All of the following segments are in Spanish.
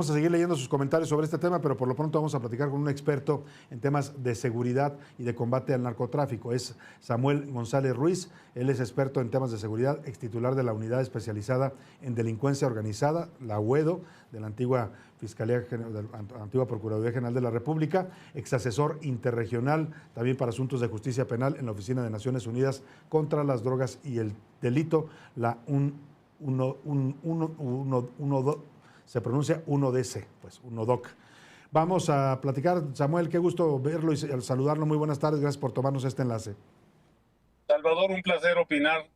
Vamos a seguir leyendo sus comentarios sobre este tema, pero por lo pronto vamos a platicar con un experto en temas de seguridad y de combate al narcotráfico. Es Samuel González Ruiz. Él es experto en temas de seguridad, extitular de la Unidad Especializada en Delincuencia Organizada, la UEDO, de la antigua antigua Procuraduría General de la República, exasesor interregional también para asuntos de justicia penal en la Oficina de Naciones Unidas contra las Drogas y el Delito, la se pronuncia UNODC, pues UNODOC. Vamos a platicar. Samuel, qué gusto verlo y saludarlo. Muy buenas tardes, gracias por tomarnos este enlace. Salvador, un placer opinar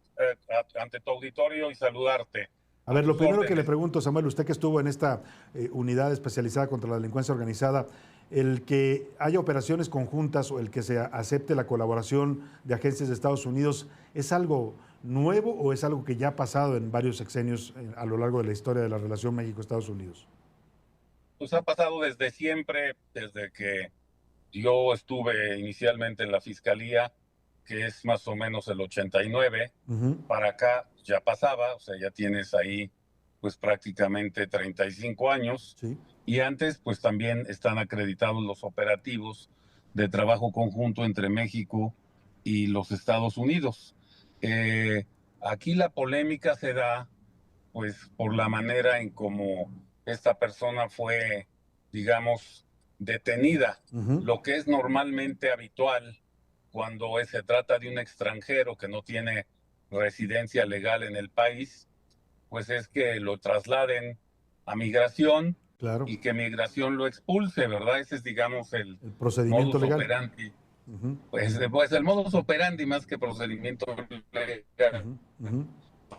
ante tu auditorio y saludarte. A ver, lo primero que le pregunto, Samuel, usted que estuvo en esta unidad especializada contra la delincuencia organizada, el que haya operaciones conjuntas o el que se acepte la colaboración de agencias de Estados Unidos, ¿es algo nuevo o es algo que ya ha pasado en varios sexenios a lo largo de la historia de la relación México-Estados Unidos? Pues ha pasado desde siempre, desde que yo estuve inicialmente en la Fiscalía, que es más o menos el 89, para acá ya pasaba, o sea, ya tienes ahí pues prácticamente 35 años. Sí. Y antes pues también están acreditados los operativos de trabajo conjunto entre México y los Estados Unidos. Aquí la polémica se da pues por la manera en cómo esta persona fue, digamos, detenida, lo que es normalmente habitual cuando se trata de un extranjero que no tiene residencia legal en el país, pues es que lo trasladen a migración. Claro. Y que migración lo expulse, ¿verdad? Ese es, digamos, el procedimiento modus legal. Operandi. Pues el modus operandi más que procedimiento legal,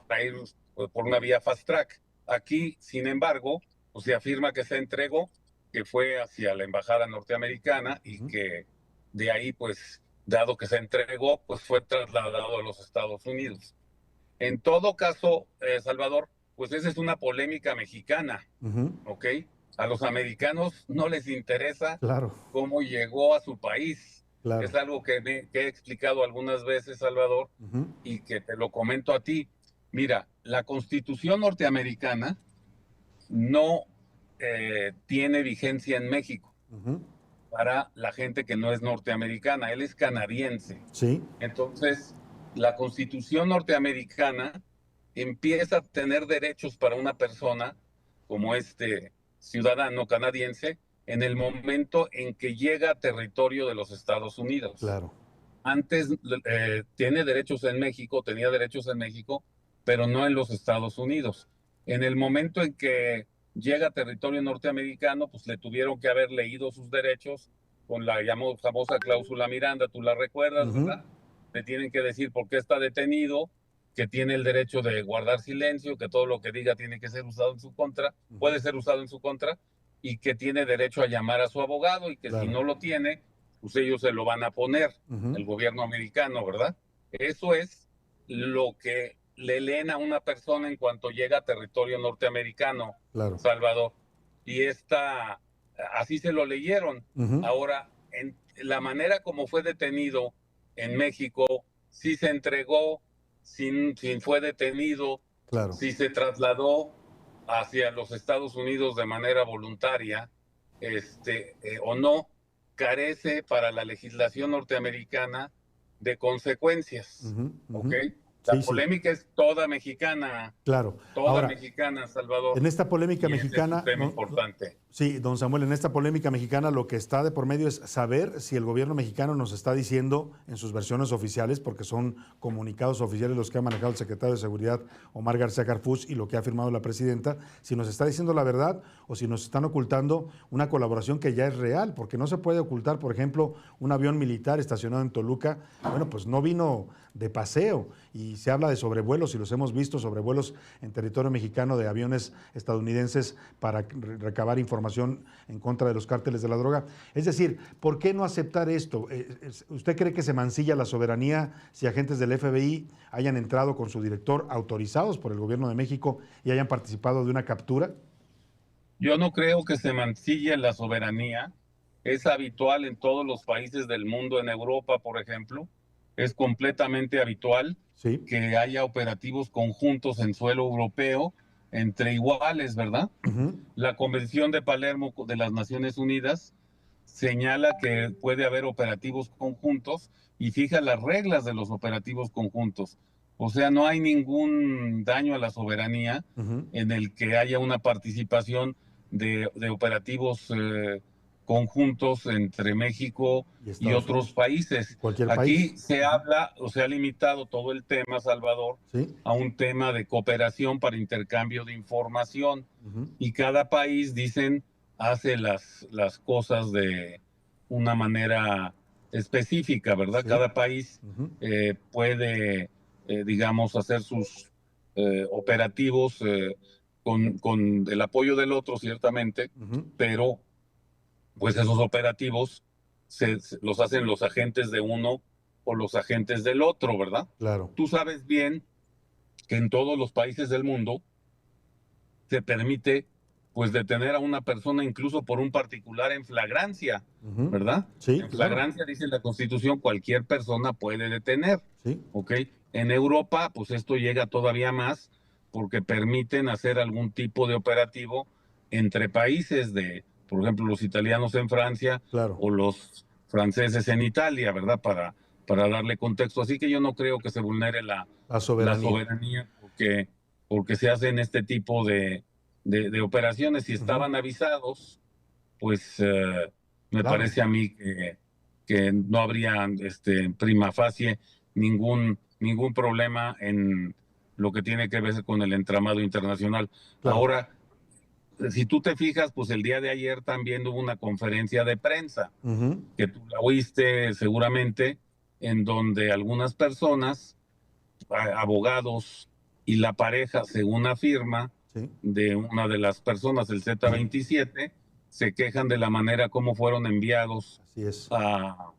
para ir por una vía fast track. Aquí, sin embargo, pues se afirma que se entregó, que fue hacia la embajada norteamericana y que de ahí, pues, dado que se entregó, pues fue trasladado a los Estados Unidos. En todo caso, Salvador, pues esa es una polémica mexicana, ¿ok? A los americanos no les interesa cómo llegó a su país. Es algo que he explicado algunas veces, Salvador, y que te lo comento a ti. Mira, la Constitución norteamericana no tiene vigencia en México para la gente que no es norteamericana. Él es canadiense. Sí. Entonces, la Constitución norteamericana empieza a tener derechos para una persona como este ciudadano canadiense en el momento en que llega a territorio de los Estados Unidos. Claro. Antes tenía derechos en México, pero no en los Estados Unidos. En el momento en que llega a territorio norteamericano, pues le tuvieron que haber leído sus derechos con la famosa cláusula Miranda, tú la recuerdas, ¿verdad? Le tienen que decir por qué está detenido, que tiene el derecho de guardar silencio, que todo lo que diga tiene que ser usado en su contra, puede ser usado en su contra, y que tiene derecho a llamar a su abogado, y que si no lo tiene, pues ellos se lo van a poner, el gobierno americano, ¿verdad? Eso es lo que le leen a una persona en cuanto llega a territorio norteamericano, Salvador. Y así se lo leyeron. Ahora, en la manera como fue detenido en México, sí se entregó, sin fue detenido, sí se trasladó hacia los Estados Unidos de manera voluntaria, o no, carece para la legislación norteamericana de consecuencias, ¿ok? La polémica es toda mexicana. Claro. Toda Ahora, mexicana, Salvador. En esta polémica mexicana. Es un tema importante. Sí, don Samuel, en esta polémica mexicana lo que está de por medio es saber si el gobierno mexicano nos está diciendo en sus versiones oficiales, porque son comunicados oficiales los que ha manejado el secretario de Seguridad, Omar García Harfuch, y lo que ha firmado la presidenta, si nos está diciendo la verdad o si nos están ocultando una colaboración que ya es real, porque no se puede ocultar, por ejemplo, un avión militar estacionado en Toluca, bueno, pues no vino de paseo, y se habla de sobrevuelos, y los hemos visto, sobrevuelos en territorio mexicano de aviones estadounidenses para recabar información en contra de los cárteles de la droga. Es decir, ¿por qué no aceptar esto? ¿Usted cree que se mancilla la soberanía si agentes del FBI hayan entrado con su director autorizados por el gobierno de México y hayan participado de una captura? Yo no creo que se mancille la soberanía. Es habitual en todos los países del mundo, en Europa, por ejemplo. Es completamente habitual que haya operativos conjuntos en suelo europeo entre iguales, ¿verdad? Ujú. La Convención de Palermo de las Naciones Unidas señala que puede haber operativos conjuntos y fija las reglas de los operativos conjuntos. O sea, no hay ningún daño a la soberanía Ujú. en el que haya una participación de operativos conjuntos entre México Y y Estados otros Unidos. países. Cualquier Aquí país. se Ujú. habla o se ha limitado todo el tema, Salvador, Sí. a un tema de cooperación para intercambio de información Ujú. y cada país, dicen, hace las cosas de una manera específica, ¿verdad? Sí. Cada país Ujú. puede, digamos, hacer sus operativos con el apoyo del otro, ciertamente, Ujú. pero pues esos operativos los hacen los agentes de uno o los agentes del otro, ¿verdad? Claro. Tú sabes bien que en todos los países del mundo se permite pues detener a una persona incluso por un particular en flagrancia, Ujú. ¿verdad? Sí, En claro. flagrancia, dice la Constitución, cualquier persona puede detener, Sí. ¿ok? En Europa, pues esto llega todavía más porque permiten hacer algún tipo de operativo entre países de, por ejemplo, los italianos en Francia Claro. o los franceses en Italia, ¿verdad? Para darle contexto. Así que yo no creo que se vulnere La la soberanía. soberanía porque se hacen este tipo de operaciones. Si Ujú. estaban avisados, pues me Claro. parece a mí que no habría prima facie ningún problema en lo que tiene que ver con el entramado internacional. Claro. Ahora, si tú te fijas, pues el día de ayer también hubo una conferencia de prensa, Ujú. que tú la oíste seguramente, en donde algunas personas, abogados y la pareja, según afirma, Sí. de una de las personas, el Z27, se quejan de la manera como fueron enviados Así es. a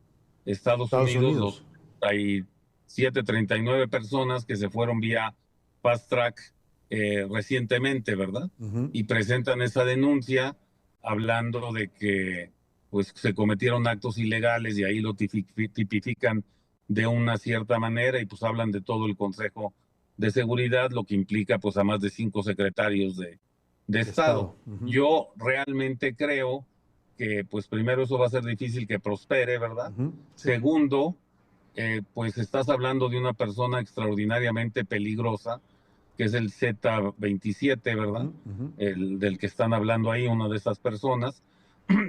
Estados Estados Unidos los Unidos. 39 personas que se fueron vía Fast Track recientemente, ¿verdad? Ujú. Y presentan esa denuncia hablando de que pues se cometieron actos ilegales y ahí lo tipifican de una cierta manera y pues hablan de todo el Consejo de Seguridad, lo que implica pues a más de 5 secretarios de De Estado. Estado. Ujú. Yo realmente creo que pues primero eso va a ser difícil que prospere, ¿verdad? Ujú. Sí. Segundo, pues estás hablando de una persona extraordinariamente peligrosa, que es el Z27, ¿verdad? Ujú. Ujú. El del que están hablando ahí, una de esas personas,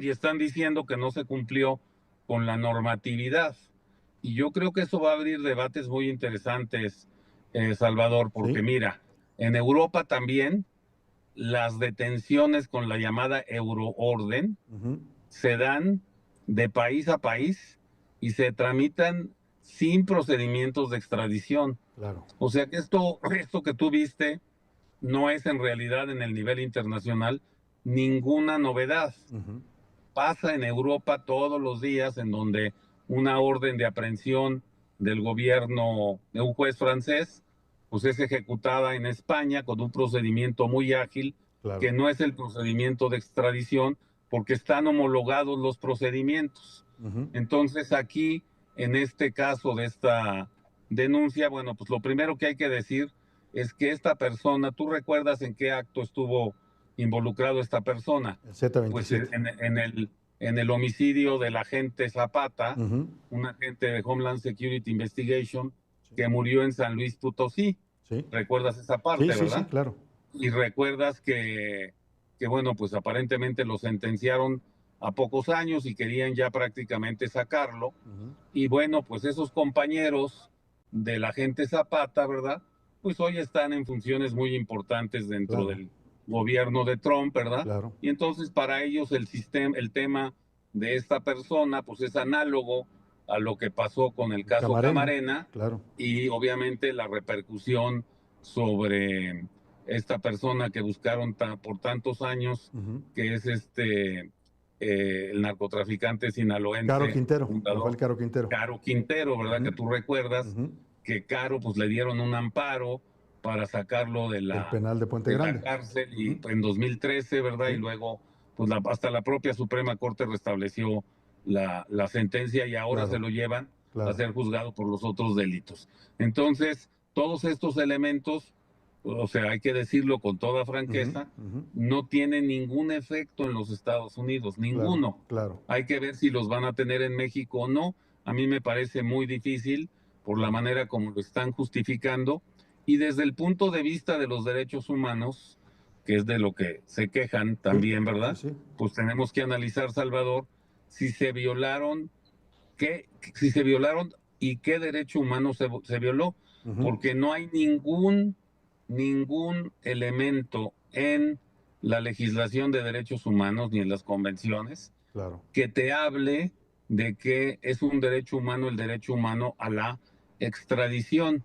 y están diciendo que no se cumplió con la normatividad. Y yo creo que eso va a abrir debates muy interesantes, Salvador, porque Sí. mira, en Europa también las detenciones con la llamada euroorden Ujú. se dan de país a país y se tramitan sin procedimientos de extradición. Claro. O sea que esto que tú viste no es en realidad en el nivel internacional ninguna novedad. Ujú. Pasa en Europa todos los días en donde una orden de aprehensión del gobierno de un juez francés pues es ejecutada en España con un procedimiento muy ágil Claro. que no es el procedimiento de extradición porque están homologados los procedimientos. Ujú. Entonces aquí, en este caso de esta denuncia, bueno, pues lo primero que hay que decir es que esta persona, ¿tú recuerdas en qué acto estuvo involucrado esta persona? El z Pues veintisiete en el homicidio del agente Zapata, Ujú. un agente de Homeland Security Investigation Sí. que murió en San Luis Potosí. Sí. ¿Recuerdas esa Sí, parte, sí, sí, verdad? claro. Y recuerdas bueno, pues aparentemente lo sentenciaron a pocos años y querían ya prácticamente sacarlo. Ujú. Y bueno, pues esos compañeros del agente Zapata, ¿verdad? Pues hoy están en funciones muy importantes dentro Claro. del gobierno de Trump, ¿verdad? Claro. Y entonces para ellos el tema de esta persona, pues es análogo a lo que pasó con el caso Camarena. Camarena Claro. y obviamente la repercusión sobre esta persona que buscaron por tantos años, Ujú. que es el narcotraficante Caro sinaloense, Quintero. fundador, Rafael Caro Quintero. Caro Quintero, ¿verdad? Que Ujú. tú recuerdas Ujú. que Caro pues le dieron un amparo para sacarlo Del penal de Puente de la Grande. cárcel y Ujú. en 2013, ¿verdad? Y Sí. luego pues hasta la propia Suprema Corte restableció la sentencia y ahora se Claro. lo llevan a Claro. ser juzgado por los otros delitos. Entonces, todos estos elementos o sea, hay que decirlo con toda franqueza, no tiene ningún efecto en los Estados Unidos, ninguno. Claro. Hay que ver si los van a tener en México o no. A mí me parece muy difícil por la manera como lo están justificando, y desde el punto de vista de los derechos humanos, que es de lo que se quejan también, ¿verdad? Sí. Pues tenemos que analizar, Salvador, si se violaron, si se violaron y qué derecho humano se violó, porque no hay ningún elemento en la legislación de derechos humanos ni en las convenciones que te hable de que es un derecho humano el derecho humano a la extradición.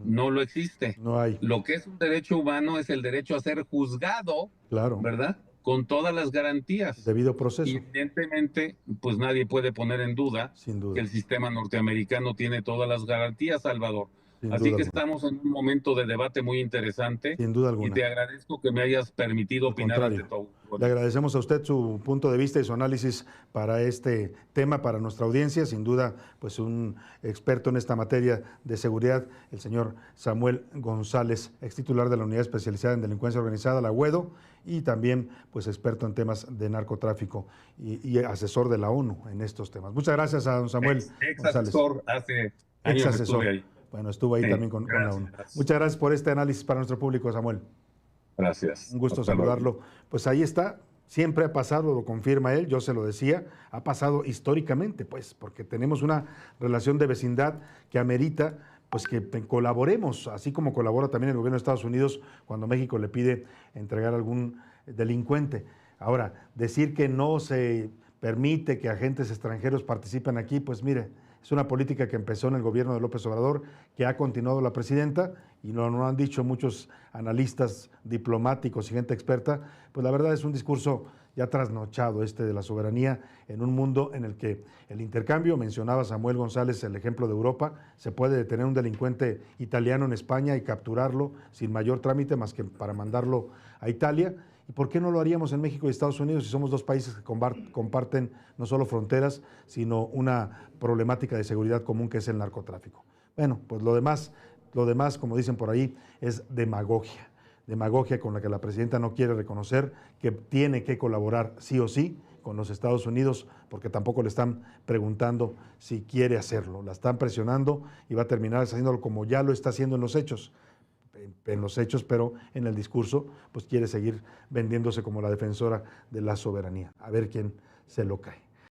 No lo existe. No hay. Lo que es un derecho humano es el derecho a ser juzgado, ¿verdad? Con todas las garantías. Debido proceso. Y evidentemente, pues nadie puede poner en duda, que el sistema norteamericano tiene todas las garantías, Salvador. Así que estamos en un momento de debate muy interesante. Sin duda alguna. Y te agradezco que me hayas permitido opinar ante todo. Le agradecemos a usted su punto de vista y su análisis para este tema, para nuestra audiencia. Sin duda, pues un experto en esta materia de seguridad, el señor Samuel González, ex titular de la Unidad Especializada en Delincuencia Organizada, la UEDO, y también pues experto en temas de narcotráfico y asesor de la ONU en estos temas. Muchas gracias a don Samuel González. Asesor hace años estuve ahí. Bueno, estuvo ahí también con la ONU. Muchas gracias por este análisis para nuestro público, Samuel. Gracias. Un gusto saludarlo. Pues ahí está, siempre ha pasado, lo confirma él, yo se lo decía, ha pasado históricamente, pues, porque tenemos una relación de vecindad que amerita, pues, que colaboremos, así como colabora también el gobierno de Estados Unidos cuando México le pide entregar a algún delincuente. Ahora, decir que no se permite que agentes extranjeros participen aquí, pues mire, es una política que empezó en el gobierno de López Obrador, que ha continuado la presidenta, y lo han dicho muchos analistas diplomáticos y gente experta, pues la verdad es un discurso ya trasnochado de la soberanía en un mundo en el que el intercambio, mencionaba Samuel González el ejemplo de Europa, se puede detener un delincuente italiano en España y capturarlo sin mayor trámite más que para mandarlo a Italia. ¿Y por qué no lo haríamos en México y Estados Unidos si somos dos países que comparten no solo fronteras, sino una problemática de seguridad común que es el narcotráfico? Bueno, pues lo demás, como dicen por ahí, es demagogia. Demagogia con la que la presidenta no quiere reconocer que tiene que colaborar sí o sí con los Estados Unidos, porque tampoco le están preguntando si quiere hacerlo. La están presionando y va a terminar haciéndolo como ya lo está haciendo en los hechos, pero en el discurso pues quiere seguir vendiéndose como la defensora de la soberanía. A ver quién se lo cae.